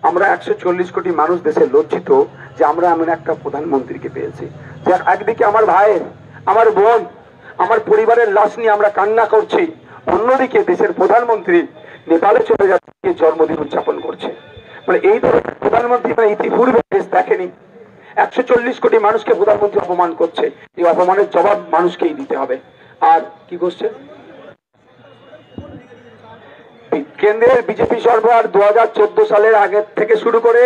আমরা 140 কোটি মানুষ দেশে লজ্জিত যে আমরা এমন একটা প্রধানমন্ত্রীকে পেয়েছি, যে একদিকে আমার ভাইয়ের, আমার বোন, আমার পরিবারের লাশ নিয়ে আমরা কান্না করছি, অন্যদিকে দেশের প্রধানমন্ত্রী নেপালে চলে যাচ্ছে, জন্মদিন উদযাপন করছে। মানে এই ধরনের প্রধানমন্ত্রী মানে ইতিপূর্বে দেশ দেখেনি। 140 কোটি মানুষকে প্রধানমন্ত্রী অপমান করছে, এই অপমানের জবাব মানুষকেই দিতে হবে। আর কি করছে কেন্দ্রের বিজেপি সরকার 2014 সালের আগে থেকে শুরু করে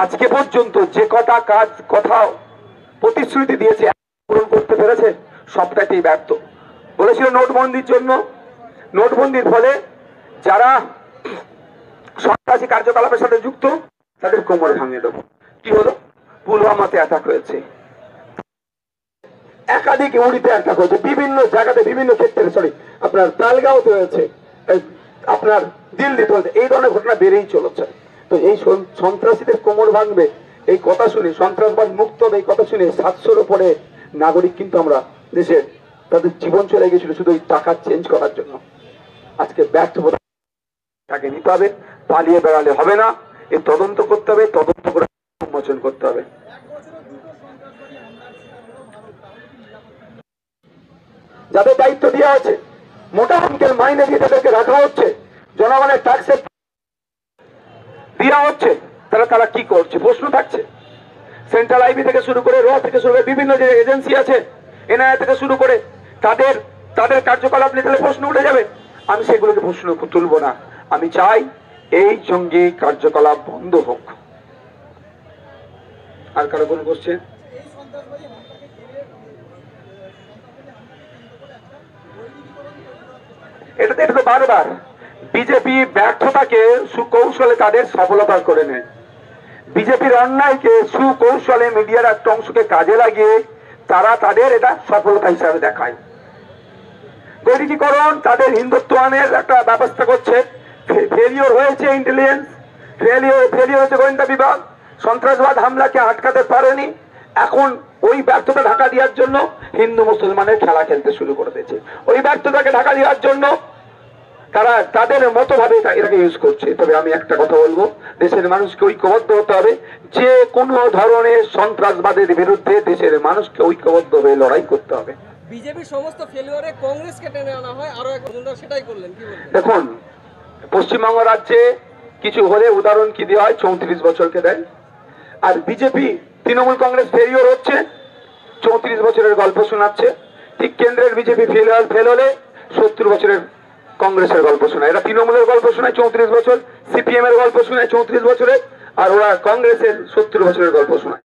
আজকে পর্যন্ত যে কটা কাজ কথা প্রতিশ্রুতি দিয়েছে পূরণ করতে পেরেছে, সবটাতেই ব্যর্থ। বলেছিল নোটবন্দির জন্য, নোটবন্দির ফলে যারা সন্ত্রাসী কার্যকলাপের সাথে যুক্ত তাদের কোমর ভাঙিয়ে দেবো। কি হলো? পুলওয়ামাতে অ্যাটাক হয়েছে, একাধিক উড়িতে অ্যাটাক হয়েছে, বিভিন্ন জায়গাতে বিভিন্ন ক্ষেত্রে, সরি আপনার তালগাঁওতে হয়েছে, আপনার দিল্লিতে হয়েছে, এই ধরনের ঘটনা বেড়েই চলেছে। তো এই সন্ত্রাসীদের কোমর ভাঙবে এই কথা শুনে, সন্ত্রাসবাদ মুক্ত হবে এই কথা শুনে 700-র উপরে নাগরিক কিন্তু আমরা দেশের তাদের জীবন চলে গেছিল শুধু এই টাকা চেঞ্জ করার জন্য। আজকে ব্যর্থ তাকে নিতে হবে, পালিয়ে বেড়ালে হবে না, এই তদন্ত করতে হবে, তদন্ত করে উন্মোচন করতে হবে। যাদের দায়িত্ব দেওয়া আছে, মোটা অঙ্কের মাইনে দিয়ে তাদেরকে রাখা হচ্ছে, জনগণের ট্যাক্সের দেওয়া হচ্ছে, তারা কি করছে প্রশ্ন থাকছে। সেন্ট্রাল আইবি থেকে শুরু করে, র থেকে শুরু করে বিভিন্ন যে এজেন্সি আছে, এনআইএ থেকে শুরু করে, তাদের কার্যকলাপ নিয়ে প্রশ্ন উঠে যাবে। আমি সেগুলোকে প্রশ্ন তুলবো না। আমি চাই এই জঙ্গি কার্যকলাপ বন্ধ হোক। আর কারো কোন কোশ্চেন? এটা তো বারবার বিজেপি ব্যর্থতাকে সুকৌশলে তাদের সফলতা করে নেয়। বিজেপির অন্যায়কে সুকৌশলে মিডিয়ার একটা অংশকে কাজে লাগিয়ে তারা তাদের এটা সফলতা হিসাবে দেখায়। গৈরিকীকরণ তাদের হিন্দুত্বায়নের একটা ব্যবস্থা করছে। ফেলিওর হয়েছে ইন্টেলিজেন্স, ফেলিওর হয়েছে গোয়েন্দা বিভাগ, সন্ত্রাসবাদ হামলাকে আটকাতে পারেনি। এখন ওই ব্যর্থতা ঢাকা দেওয়ার জন্য হিন্দু মুসলমানের খেলা খেলতে শুরু করে দিয়েছে। ওই ব্যর্থতাকে ঢাকা দেওয়ার জন্য তারা তাদের মতো ভাবে এটাকে ইউজ করছে। তবে আমি একটা কথা বলবো, দেশের মানুষকে ঐক্যবদ্ধ হতে হবে। যে কোনো ধরনের সন্ত্রাসবাদের বিরুদ্ধে দেশের মানুষকে ঐক্যবদ্ধ হয়ে লড়াই করতে হবে। বিজেপির সমস্ত ফেলিওরে কংগ্রেসকে টেনে আনা হয়, আরো একজন সেটাই করলেন। কি বলবেন? দেখুন, পশ্চিমবঙ্গ রাজ্যে কিছু হলে উদাহরণ কি দেওয়া হয়, 34 বছরকে দেয়। আর বিজেপি তৃণমূল কংগ্রেস ফেলিওর হচ্ছে, 34 বছরের গল্প শোনাচ্ছে। ঠিক কেন্দ্রের বিজেপি ফেল হলে 70 বছরের কংগ্রেসের গল্প শোনায়। এরা তৃণমূলের গল্প শোনায় 34 বছর, সিপিএম এর গল্প শোনায় 34 বছরের, আর ওরা কংগ্রেসের 70 বছরের গল্প শোনায়।